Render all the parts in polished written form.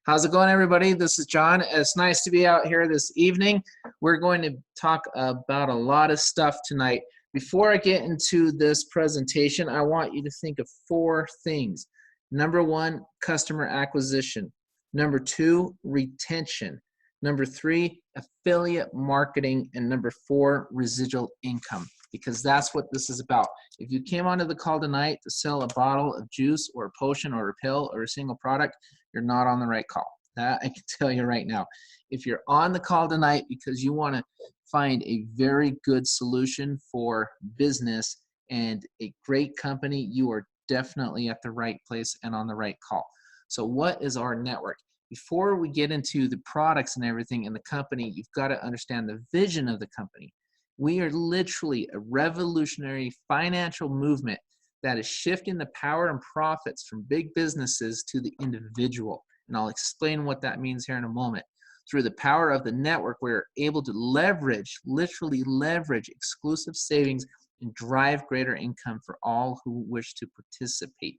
How's it going, everybody? This is John. It's nice to be out here this evening. We're going to talk about a lot of stuff tonight. Before I get into this presentation, I want you to think of 4 things. Number 1, customer acquisition. Number 2, retention. Number 3, affiliate marketing. And number 4, residual income, because that's what this is about. If you came onto the call tonight to sell a bottle of juice or a potion or a pill or a single product, you're not on the right call. That I can tell you right now. If you're on the call tonight because you want to find a very good solution for business and a great company, you are definitely at the right place and on the right call. So what is our network? Before we get into the products and everything in the company, you've got to understand the vision of the company. We are literally a revolutionary financial movement that is shifting the power and profits from big businesses to the individual. And I'll explain what that means here in a moment. Through the power of the network, we're able to leverage, literally leverage exclusive savings and drive greater income for all who wish to participate.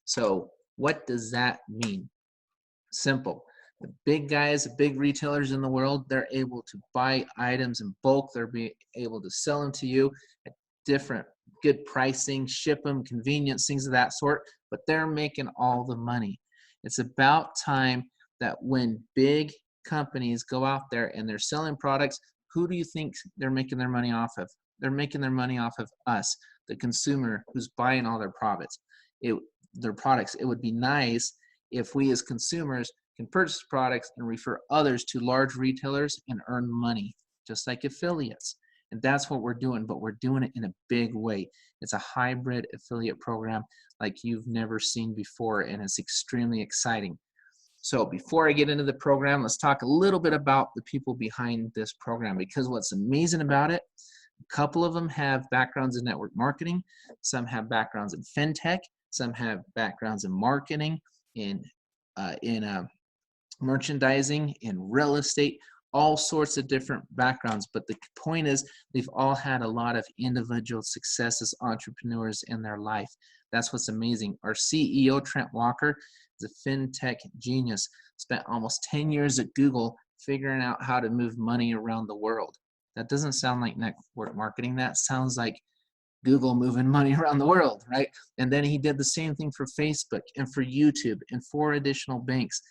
So what does that mean? Simple. The big guys, the big retailers in the world, they're able to buy items in bulk. They're able to sell them to you at different good pricing, ship them, convenience, things of that sort, but they're making all the money. It's about time that when big companies go out there and they're selling products, who do you think they're making their money off of? They're making their money off of us, the consumer who's buying all their products. It would be nice if we as consumers can purchase products and refer others to large retailers and earn money, just like affiliates. And that's what we're doing, but we're doing it in a big way. It's a hybrid affiliate program like you've never seen before, and it's extremely exciting. So before I get into the program, let's talk a little bit about the people behind this program, because what's amazing about it, a couple of them have backgrounds in network marketing, some have backgrounds in fintech, some have backgrounds in marketing, in merchandising, in real estate, all sorts of different backgrounds. But the point is, they've all had a lot of individual success as entrepreneurs in their life. That's what's amazing. Our CEO, Trent Walker, is a fintech genius, spent almost 10 years at Google figuring out how to move money around the world. That doesn't sound like network marketing. That sounds like Google moving money around the world, right? And then he did the same thing for Facebook and for YouTube and 4 additional banks.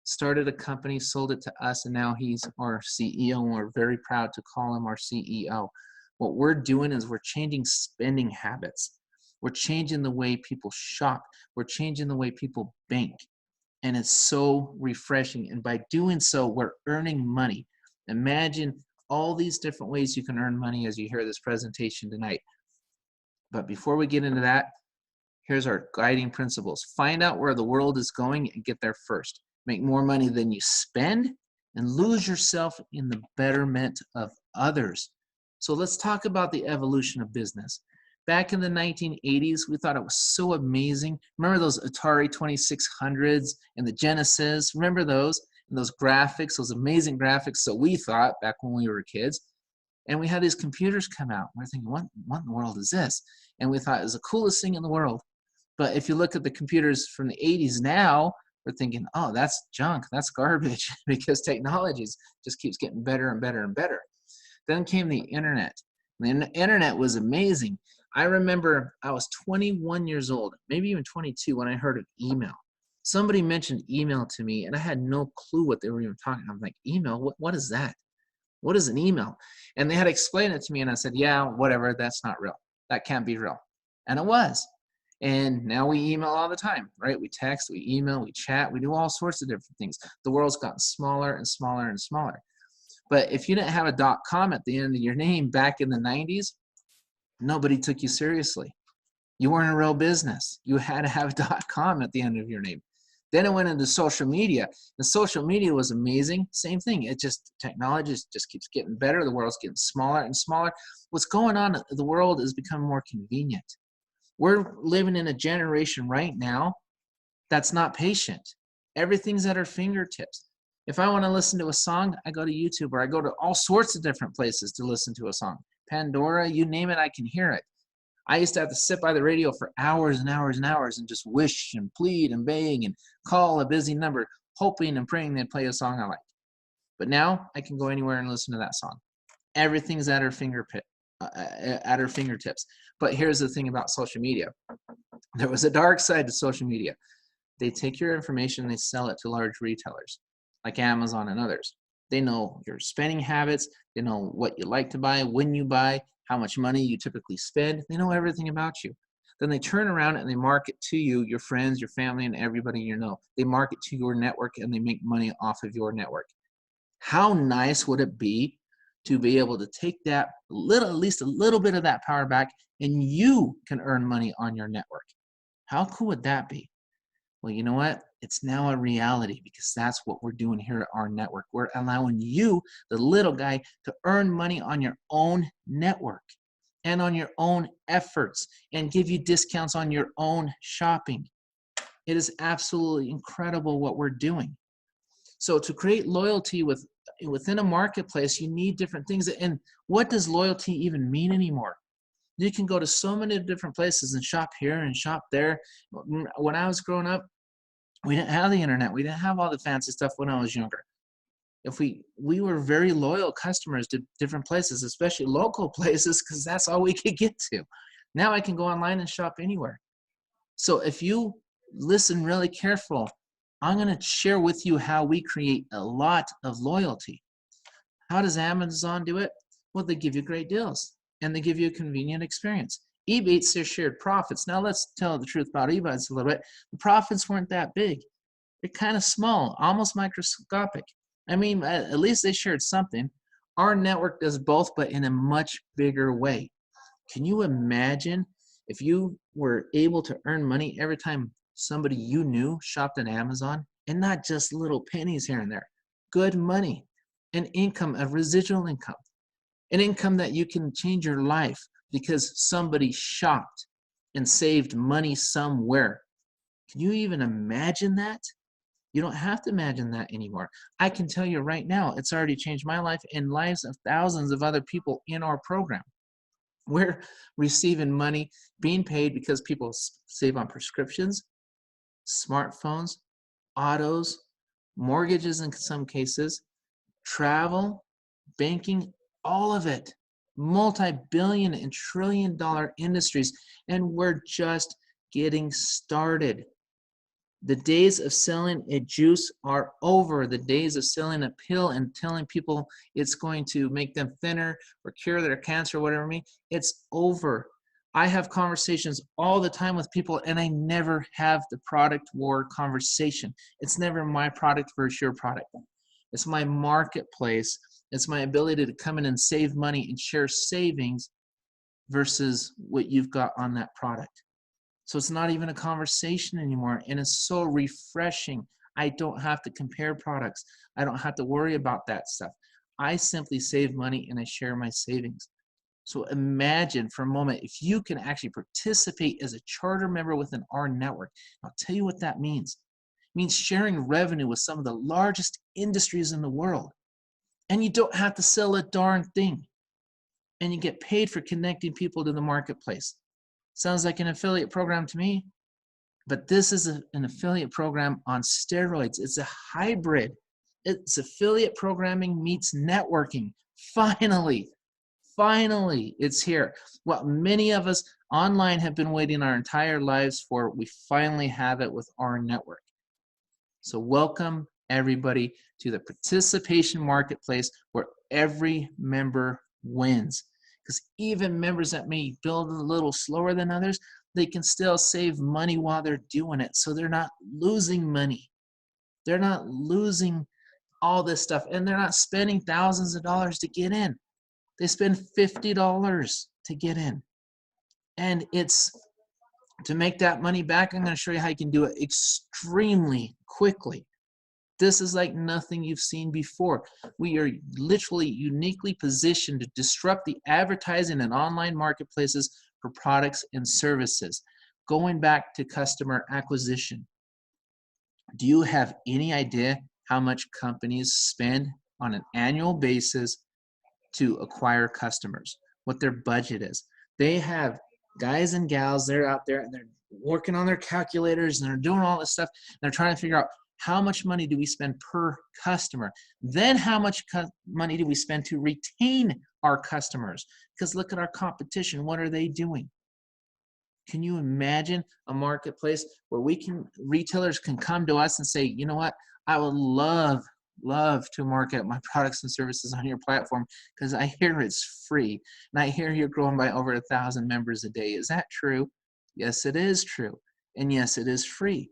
Started a company, sold it to us, and now he's our CEO, and we're very proud to call him our CEO. What we're doing is we're changing spending habits. We're changing the way people shop. We're changing the way people bank. And it's so refreshing. And by doing so, we're earning money. Imagine all these different ways you can earn money as you hear this presentation tonight. But before we get into that, here's our guiding principles. Find out where the world is going and get there first. Make more money than you spend and lose yourself in the betterment of others. So let's talk about the evolution of business. Back in the 1980s, we thought it was so amazing. Remember those Atari 2600s and the Genesis? Remember those? And those graphics, those amazing graphics. So we thought back when we were kids. And we had these computers come out. We're thinking, what in the world is this? And we thought it was the coolest thing in the world. But if you look at the computers from the 80s now, we're thinking, oh, that's junk, that's garbage, because technology just keeps getting better and better and better. Then came the internet. And the internet was amazing. I remember I was 21 years old, maybe even 22, when I heard of email. Somebody mentioned email to me, and I had no clue what they were even talking about. I'm like, email? What is that? What is an email? And they had to explain it to me, and I said, yeah, whatever, that's not real. That can't be real. And it was. And now we email all the time, right? We text, we email, we chat, we do all sorts of different things. The world's gotten smaller and smaller and smaller. But if you didn't have a .com at the end of your name back in the 90s, nobody took you seriously. You weren't a real business. You had to have a .com at the end of your name. Then it went into social media. And social media was amazing. Same thing. Technology just keeps getting better. The world's getting smaller and smaller. What's going on? The world is becoming more convenient. We're living in a generation right now that's not patient. Everything's at our fingertips. If I want to listen to a song, I go to YouTube, or I go to all sorts of different places to listen to a song. Pandora, you name it, I can hear it. I used to have to sit by the radio for hours and hours and hours and just wish and plead and beg and call a busy number. hoping and praying they'd play a song I like. But now I can go anywhere and listen to that song. Everything's at our fingertips. But here's the thing about social media. There was a dark side to social media. They take your information and they sell it to large retailers like Amazon and others. They know your spending habits. They know what you like to buy, when you buy, how much money you typically spend. They know everything about you. Then they turn around and they market to you, your friends, your family, and everybody you know. They market to your network and they make money off of your network. How nice would it be to be able to take that little, at least a little bit of that power back, and you can earn money on your network? How cool would that be? Well, you know what? It's now a reality because that's what we're doing here at our network. We're allowing you, the little guy, to earn money on your own network and on your own efforts and give you discounts on your own shopping. It is absolutely incredible what we're doing. So to create loyalty within a marketplace, you need different things. And what does loyalty even mean anymore? You can go to so many different places and shop here and shop there. When I was growing up, we didn't have the internet. We didn't have all the fancy stuff when I was younger. If we were very loyal customers to different places, especially local places, because that's all we could get to. Now I can go online and shop anywhere. So if you listen really careful, I'm going to share with you how we create a lot of loyalty. How does Amazon do it? Well, they give you great deals and they give you a convenient experience. eBay eats their shared profits. Now let's tell the truth about eBay a little bit. The profits weren't that big. They're kind of small, almost microscopic. I mean, at least they shared something. Our network does both, but in a much bigger way. Can you imagine if you were able to earn money every time somebody you knew shopped on Amazon, and not just little pennies here and there? Good money, an income, a residual income, an income that you can change your life because somebody shopped and saved money somewhere. Can you even imagine that? You don't have to imagine that anymore. I can tell you right now, it's already changed my life and lives of thousands of other people in our program. We're receiving money, being paid because people save on prescriptions, smartphones, autos, mortgages in some cases, travel, banking, all of it. Multi-billion and trillion-dollar industries, and we're just getting started. The days of selling a juice are over. The days of selling a pill and telling people it's going to make them thinner or cure their cancer or whatever it's over. I have conversations all the time with people, and I never have the product war conversation. It's never my product versus your product. It's my marketplace. It's my ability to come in and save money and share savings versus what you've got on that product. So it's not even a conversation anymore, and it's so refreshing. I don't have to compare products. I don't have to worry about that stuff. I simply save money and I share my savings. So imagine for a moment if you can actually participate as a charter member within our network. I'll tell you what that means. It means sharing revenue with some of the largest industries in the world. And you don't have to sell a darn thing. And you get paid for connecting people to the marketplace. Sounds like an affiliate program to me, but this is an affiliate program on steroids. It's a hybrid. It's affiliate programming meets networking. Finally, it's here. What many of us online have been waiting our entire lives for, we finally have it with our network. So welcome everybody to the participation marketplace where every member wins. Because even members that may build a little slower than others, they can still save money while they're doing it. So they're not losing money. They're not losing all this stuff. And they're not spending thousands of dollars to get in. They spend $50 to get in. And it's to make that money back, I'm going to show you how you can do it extremely quickly. This is like nothing you've seen before. We are literally uniquely positioned to disrupt the advertising and online marketplaces for products and services. Going back to customer acquisition. Do you have any idea how much companies spend on an annual basis to acquire customers? What their budget is? They have guys and gals, they're out there and they're working on their calculators and they're doing all this stuff. And they're trying to figure out How much money do we spend per customer? Then how much money do we spend to retain our customers? Because look at our competition. What are they doing? Can you imagine a marketplace where retailers can come to us and say, you know what, I would love to market my products and services on your platform because I hear it's free and I hear you're growing by over 1,000 members a day. Is that true? Yes, it is true. And yes, it is free.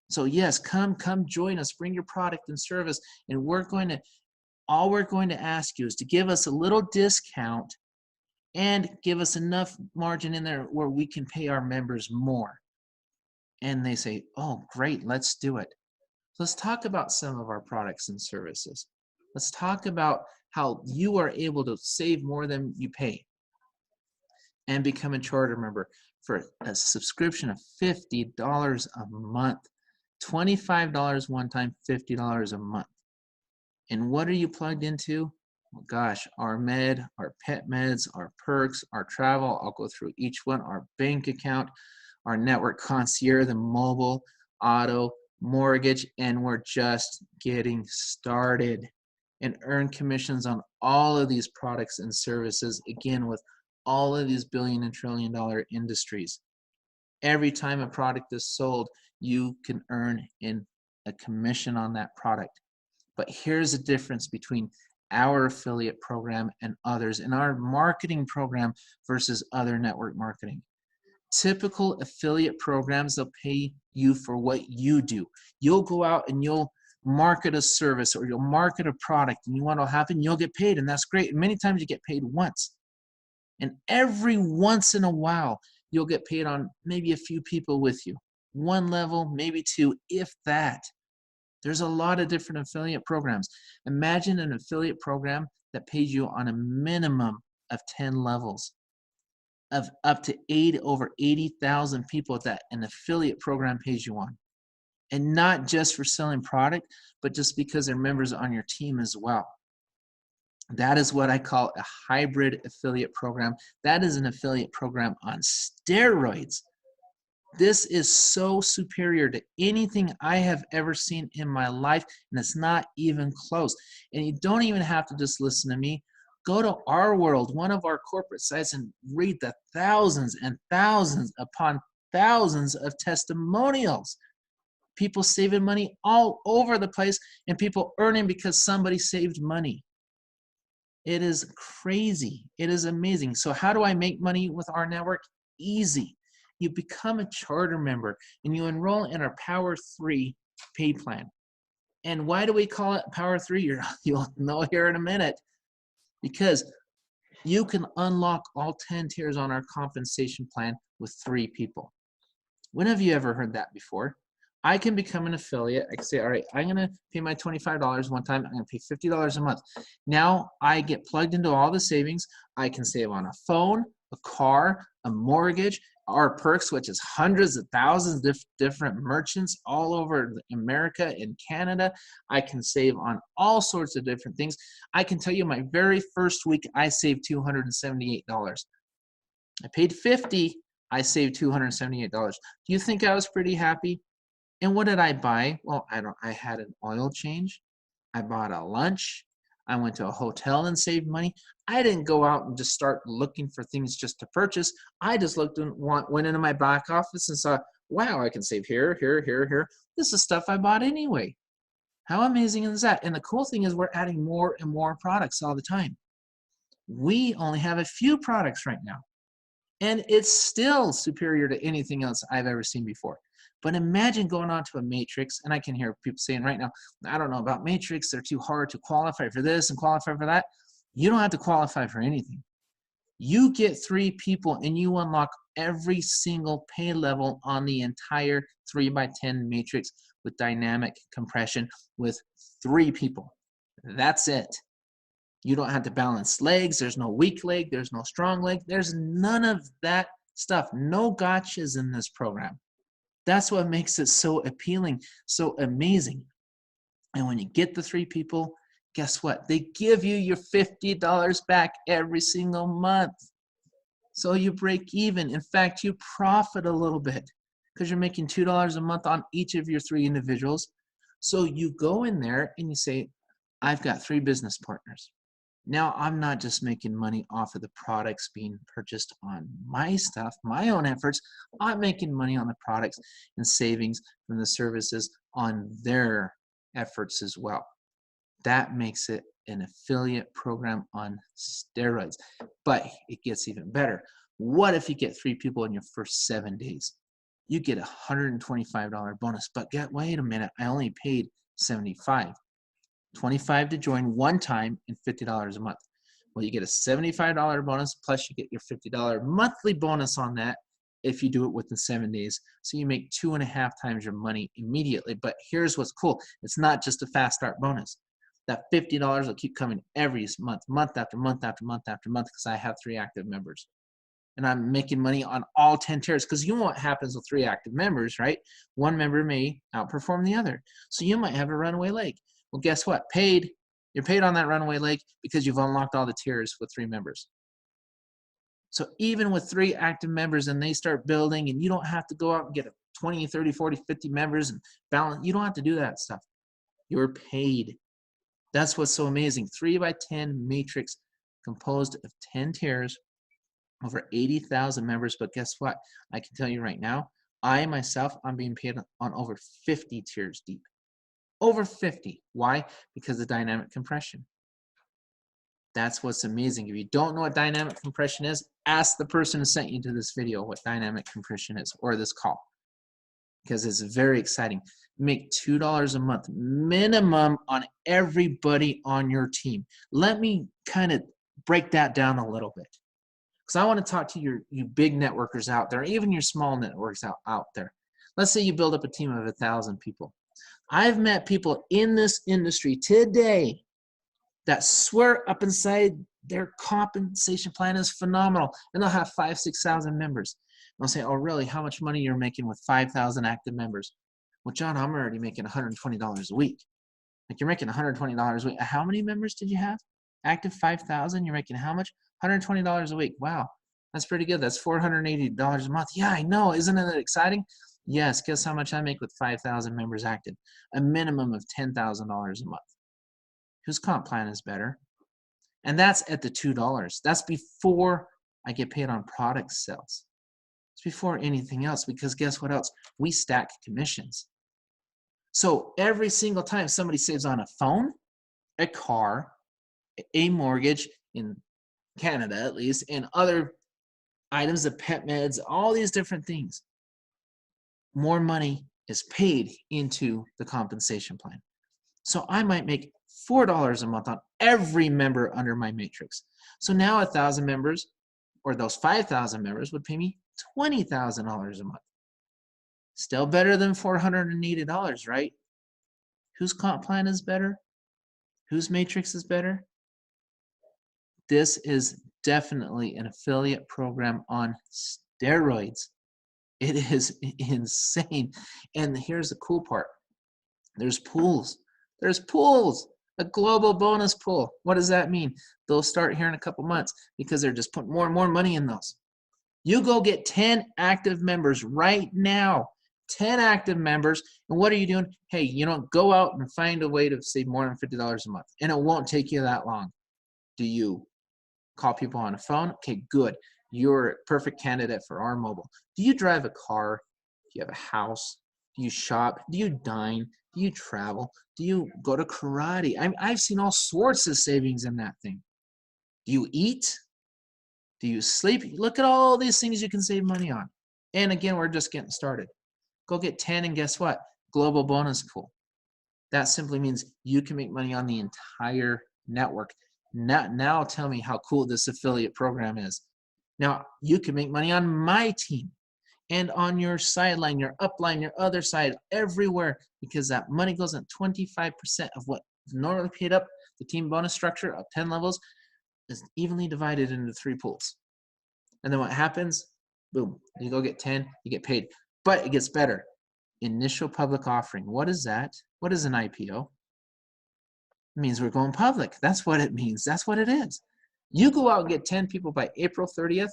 So yes, come join us, bring your product and service, and all we're going to ask you is to give us a little discount and give us enough margin in there where we can pay our members more. And they say, oh, great, let's do it. So let's talk about some of our products and services. Let's talk about how you are able to save more than you pay and become a charter member for a subscription of $50 a month. $25 one time, $50 a month. And what are you plugged into? Well, gosh, our med, our pet meds, our perks, our travel. I'll go through each one. Our bank account, our network concierge, the mobile, auto, mortgage, and we're just getting started. And earn commissions on all of these products and services, again, with all of these billion and trillion dollar industries. Every time a product is sold, you can earn a commission on that product. But here's the difference between our affiliate program and others in our marketing program versus other network marketing. Typical affiliate programs, they'll pay you for what you do. You'll go out and you'll market a service or you'll market a product and you want to happen, you'll get paid, and that's great. And many times you get paid once. And every once in a while, you'll get paid on maybe a few people with you. One level, maybe two, if that. There's a lot of different affiliate programs. Imagine an affiliate program that pays you on a minimum of 10 levels, of up to over 80,000 people that an affiliate program pays you on. And not just for selling product, but just because they're members on your team as well. That is what I call a hybrid affiliate program. That is an affiliate program on steroids. This is so superior to anything I have ever seen in my life, and it's not even close. And you don't even have to just listen to me. Go to Our World, one of our corporate sites, and read the thousands and thousands upon thousands of testimonials. People saving money all over the place, and people earning because somebody saved money. It is crazy. It is amazing. So how do I make money with our network? Easy. You become a charter member and you enroll in our Power 3 pay plan. And why do we call it Power 3? You'll know here in a minute. Because you can unlock all 10 tiers on our compensation plan with 3 people. When have you ever heard that before? I can become an affiliate. I can say, all right, I'm going to pay my $25 one time. I'm going to pay $50 a month. Now I get plugged into all the savings. I can save on a phone, a car, a mortgage, our perks, which is hundreds of thousands of different merchants all over America and Canada. I can save on all sorts of different things. I can tell you my very first week, I saved $278. I paid $50, I saved $278. Do you think I was pretty happy? And what did I buy? Well, I had an oil change. I bought a lunch. I went to a hotel and saved money. I didn't go out and just start looking for things just to purchase. I just went into my back office and saw, wow, I can save here, here, here, here. This is stuff I bought anyway. How amazing is that? And the cool thing is we're adding more and more products all the time. We only have a few products right now. And it's still superior to anything else I've ever seen before. But imagine going on to a matrix, and I can hear people saying right now, I don't know about matrix, they're too hard to qualify for this and qualify for that. You don't have to qualify for anything. You get 3 people and you unlock every single pay level on the entire 3x10 matrix with dynamic compression with 3 people. That's it. You don't have to balance legs. There's no weak leg. There's no strong leg. There's none of that stuff. No gotchas in this program. That's what makes it so appealing, so amazing. And when you get the 3 people, guess what? They give you your $50 back every single month. So you break even. In fact, you profit a little bit because you're making $2 a month on each of your 3 individuals. So you go in there and you say, I've got 3 business partners. Now I'm not just making money off of the products being purchased on my stuff, my own efforts. I'm making money on the products and savings from the services on their efforts as well. That makes it an affiliate program on steroids. But it gets even better. What if you get 3 people in your first 7 days? You get a $125 bonus. But wait a minute, I only paid $75. $25 to join one time and $50 a month. Well, you get a $75 bonus, plus you get your $50 monthly bonus on that if you do it within 7 days. So you make 2.5 times your money immediately. But here's what's cool. It's not just a fast start bonus. That $50 will keep coming every month, month after month after month after month, because I have 3 active members. And I'm making money on all 10 tiers, because you know what happens with 3 active members, right? One member may outperform the other. So you might have a runaway leg. Well, guess what? You're paid on that runaway leg because you've unlocked all the tiers with 3 members. So even with 3 active members and they start building, and you don't have to go out and get 20, 30, 40, 50 members and balance. You don't have to do that stuff. You're paid. That's what's so amazing. 3x10 matrix composed of 10 tiers, over 80,000 members. But guess what? I can tell you right now, I'm being paid on over 50 tiers deep. Over 50. Why? Because of dynamic compression. That's what's amazing. If you don't know what dynamic compression is, ask the person who sent you to this video what dynamic compression is, or this call, because it's very exciting. Make $2 a month minimum on everybody on your team. Let me kind of break that down a little bit, because I want to talk to you big networkers out there, even your small networks out there. Let's say you build up a team of 1,000 people. I've met people in this industry today that swear up inside their compensation plan is phenomenal, and they'll have 5,000, 6,000 members. And I'll say, oh really, how much money you're making with 5,000 active members? Well, John, I'm already making $120 a week. Like, you're making $120 a week. How many members did you have? Active 5,000, you're making how much? $120 a week. Wow, that's pretty good. That's $480 a month. Yeah, I know. Isn't that exciting? Yes, guess how much I make with 5,000 members active? A minimum of $10,000 a month. Whose comp plan is better? And that's at the $2. That's before I get paid on product sales. It's before anything else, because guess what else? We stack commissions. So every single time somebody saves on a phone, a car, a mortgage, in Canada at least, and other items, the pet meds, all these different things, more money is paid into the compensation plan. So I might make $4 a month on every member under my matrix. So now 1,000 members, or those 5,000 members, would pay me $20,000 a month. Still better than $480, right? Whose comp plan is better? Whose matrix is better? This is definitely an affiliate program on steroids. It is insane. And here's the cool part. There's pools. There's pools. A global bonus pool. What does that mean? They'll start here in a couple months, because they're just putting more and more money in those. You go get 10 active members right now. 10 active members. And what are you doing? Hey, go out and find a way to save more than $50 a month. And it won't take you that long. Do you call people on a phone? Okay, good. You're a perfect candidate for our mobile. Do you drive a car? Do you have a house? Do you shop? Do you dine? Do you travel? Do you go to karate? I've seen all sorts of savings in that thing. Do you eat? Do you sleep? Look at all these things you can save money on. And again, we're just getting started. Go get 10, and guess what? Global bonus pool. That simply means you can make money on the entire network. Now tell me how cool this affiliate program is. Now you can make money on my team, and on your sideline, your upline, your other side, everywhere, because that money goes at 25% of what is normally paid up. The team bonus structure of 10 levels is evenly divided into 3 pools. And then what happens? Boom, you go get 10, you get paid. But it gets better. Initial public offering. What is that? What is an IPO? It means we're going public. That's what it means. That's what it is. You go out and get 10 people by April 30th,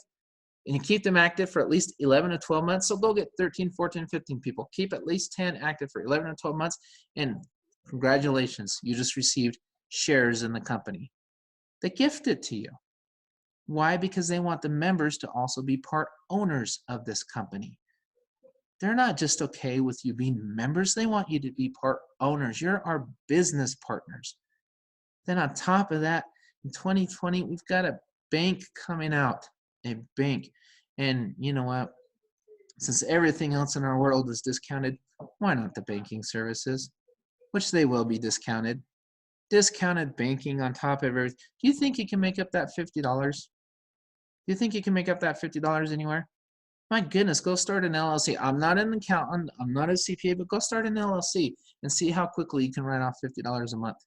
and you keep them active for at least 11 to 12 months. So go get 13, 14, 15 people. Keep at least 10 active for 11 to 12 months. And Congratulations, you just received shares in the company. They gift it to you. Why? Because they want the members to also be part owners of this company. They're not just okay with you being members, they want you to be part owners. You're our business partners. Then on top of that, in 2020, we've got a bank coming out, a bank. And you know what? Since everything else in our world is discounted, why not the banking services? Which they will be discounted. Discounted banking on top of everything. Do you think you can make up that $50? Do you think you can make up that $50 anywhere? My goodness, go start an LLC. I'm not an accountant, I'm not a CPA, but go start an LLC and see how quickly you can write off $50 a month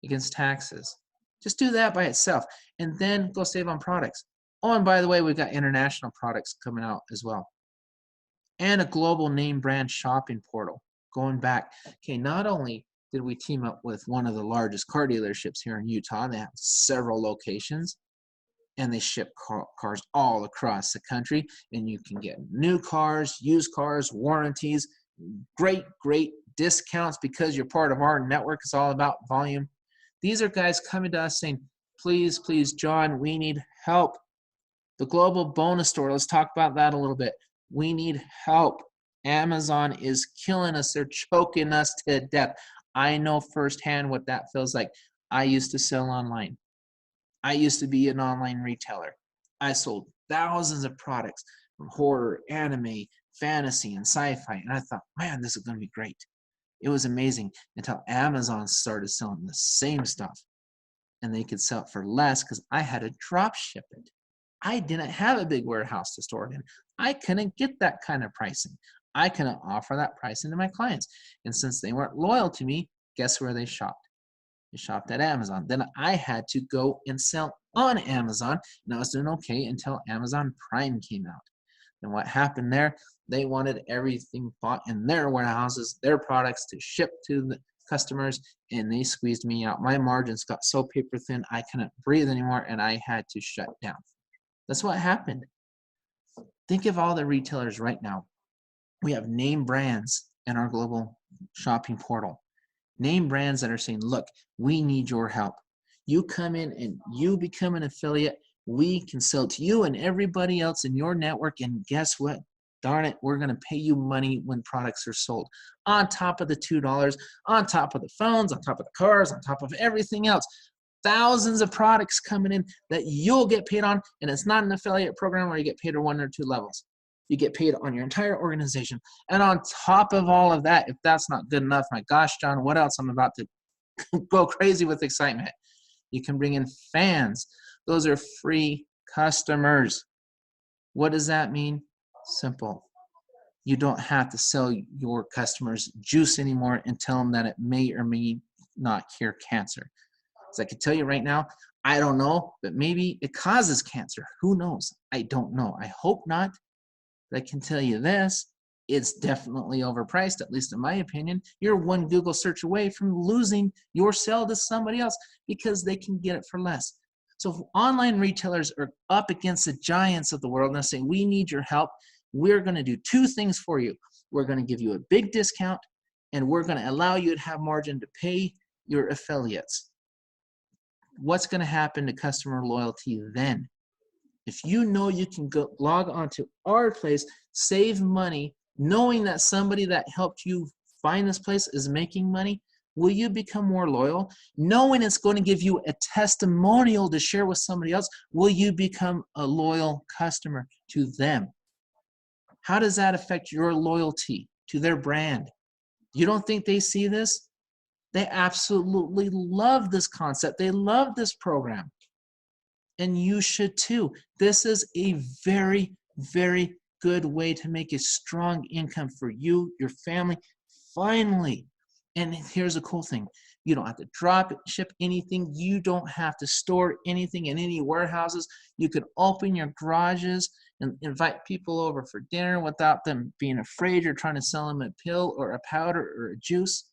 against taxes. Just do that by itself, and then go save on products. Oh, and by the way, we've got international products coming out as well, and a global name brand shopping portal. Going back, okay, not only did we team up with one of the largest car dealerships here in Utah, they have several locations, and they ship cars all across the country, and you can get new cars, used cars, warranties, great discounts because you're part of our network. It's all about volume. These are guys coming to us saying, please, John, we need help. The global bonus store, let's talk about that a little bit. We need help. Amazon is killing us. They're choking us to death. I know firsthand what that feels like. I used to sell online. I used to be an online retailer. I sold thousands of products from horror, anime, fantasy, and sci-fi. And I thought, man, this is going to be great. It was amazing until Amazon started selling the same stuff. And they could sell it for less because I had to drop ship it. I didn't have a big warehouse to store it in. I couldn't get that kind of pricing. I couldn't offer that pricing to my clients. And since they weren't loyal to me, guess where they shopped? They shopped at Amazon. Then I had to go and sell on Amazon, and I was doing okay until Amazon Prime came out. And what happened there, they wanted everything bought in their warehouses, their products to ship to the customers, and they squeezed me out. My margins got so paper thin, I couldn't breathe anymore, and I had to shut down. That's what happened. Think of all the retailers right now. We have name brands in our global shopping portal. Name brands that are saying, look, we need your help. You come in and you become an affiliate. We can sell to you and everybody else in your network. And guess what? Darn it, we're going to pay you money when products are sold. On top of the $2, on top of the phones, on top of the cars, on top of everything else. Thousands of products coming in that you'll get paid on. And it's not an affiliate program where you get paid at 1 or 2 levels. You get paid on your entire organization. And on top of all of that, if that's not good enough, my gosh, John, what else? I'm about to go crazy with excitement. You can bring in fans. Those are free customers. What does that mean? Simple. You don't have to sell your customers juice anymore and tell them that it may or may not cure cancer. As I can tell you right now, I don't know, but maybe it causes cancer. Who knows? I don't know. I hope not. I can tell you this, it's definitely overpriced, at least in my opinion. You're one Google search away from losing your sale to somebody else because they can get it for less. So if online retailers are up against the giants of the world and they say, we need your help, we're going to do 2 things for you. We're going to give you a big discount, and we're going to allow you to have margin to pay your affiliates. What's going to happen to customer loyalty then? If you know you can go log on to our place, save money, knowing that somebody that helped you find this place is making money, will you become more loyal? Knowing it's going to give you a testimonial to share with somebody else, will you become a loyal customer to them? How does that affect your loyalty to their brand? You don't think they see this? They absolutely love this concept. They love this program. And you should too. This is a very, very good way to make a strong income for you, your family, finally. And here's the cool thing. You don't have to drop it, ship anything. You don't have to store anything in any warehouses. You could open your garages and invite people over for dinner without them being afraid you're trying to sell them a pill or a powder or a juice.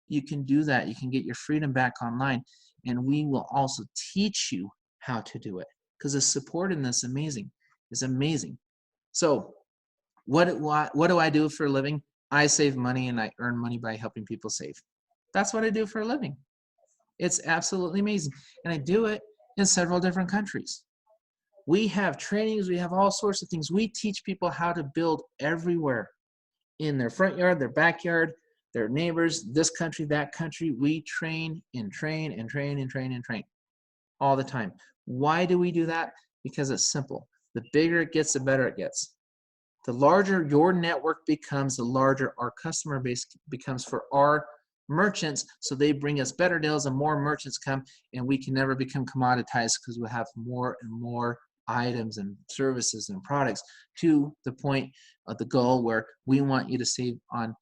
You can do that. You can get your freedom back online. And we will also teach you how to do it, because the support in this is amazing. So what do I do for a living? I save money and I earn money by helping people save. That's what I do for a living. It's absolutely amazing. And I do it in several different countries. We have trainings, we have all sorts of things. We teach people how to build everywhere in their front yard, their backyard, their neighbors, this country, that country. We train and train and train and train and train all the time. Why do we do that? Because it's simple. The bigger it gets, the better it gets. The larger your network becomes, the larger our customer base becomes for our merchants, so they bring us better deals and more merchants come, and we can never become commoditized because we have more and more items and services and products, to the point of the goal where we want you to save on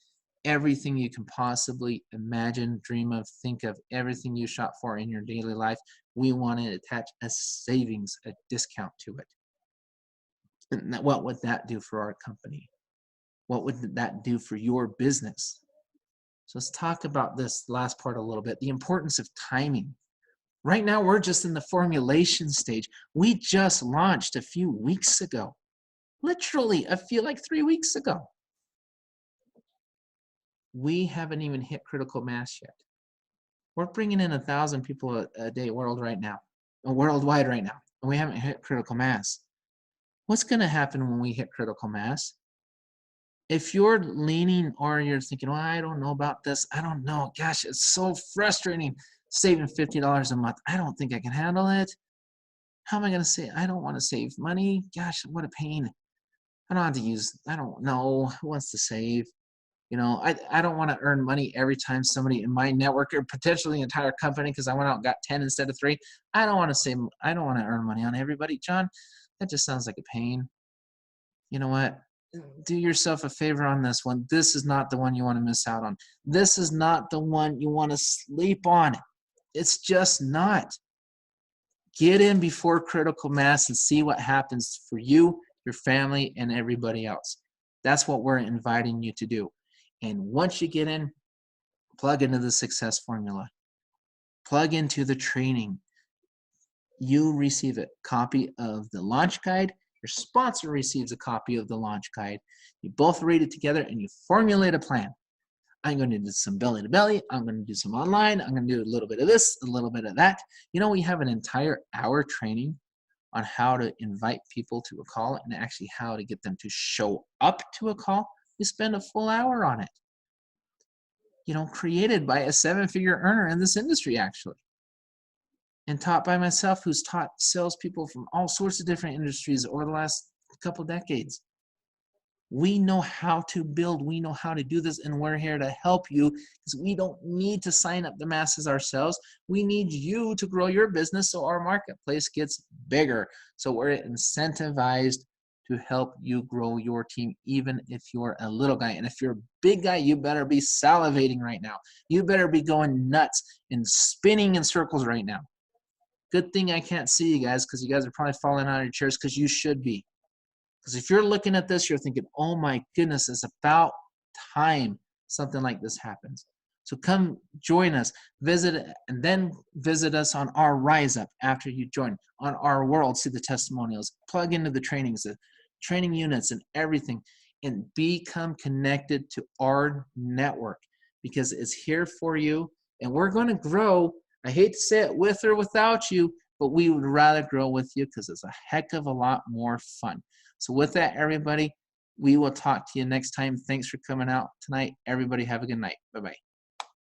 everything you can possibly imagine, dream of, think of, everything you shop for in your daily life. We want to attach a savings, a discount to it. And what would that do for our company? What would that do for your business? So let's talk about this last part a little bit, the importance of timing. Right now, we're just in the formulation stage. We just launched a few weeks ago. Literally, I feel like 3 weeks ago. We haven't even hit critical mass yet. We're bringing in 1,000 people a day worldwide right now, and we haven't hit critical mass. What's going to happen when we hit critical mass? If you're leaning or you're thinking, well, I don't know about this, I don't know, gosh, it's so frustrating saving $50 a month. I don't think I can handle it. How am I going to say, I don't want to save money? Gosh, what a pain. I don't have to use, I don't know, who wants to save? You know, I don't want to earn money every time somebody in my network, or potentially the entire company, because I went out and got 10 instead of 3. I don't want to save, I don't want to earn money on everybody. John, that just sounds like a pain. You know what? Do yourself a favor on this one. This is not the one you want to miss out on. This is not the one you want to sleep on. It's just not. Get in before critical mass and see what happens for you, your family, and everybody else. That's what we're inviting you to do. And once you get in, plug into the success formula. Plug into the training. You receive a copy of the launch guide. Your sponsor receives a copy of the launch guide. You both read it together and you formulate a plan. I'm going to do some belly to belly. I'm going to do some online. I'm going to do a little bit of this, a little bit of that. You know, we have an entire hour training on how to invite people to a call and actually how to get them to show up to a call. We spend a full hour on it. You know, created by a 7-figure earner in this industry, actually. And taught by myself, who's taught salespeople from all sorts of different industries over the last couple decades. We know how to build, we know how to do this, and we're here to help you, because we don't need to sign up the masses ourselves. We need you to grow your business so our marketplace gets bigger. So we're incentivized to help you grow your team, even if you're a little guy. And if you're a big guy, you better be salivating right now. You better be going nuts and spinning in circles right now. Good thing I can't see you guys, because you guys are probably falling out of your chairs, because you should be. Because if you're looking at this, you're thinking, oh my goodness, it's about time something like this happens. So come join us, visit, and then visit us on our Rise Up after you join, on our world, see the testimonials, plug into the trainings, the training units and everything, and become connected to our network, because it's here for you, and we're going to grow. I hate to say it, with or without you, but we would rather grow with you, because it's a heck of a lot more fun. So with that, everybody, we will talk to you next time. Thanks for coming out tonight. Everybody have a good night. Bye-bye.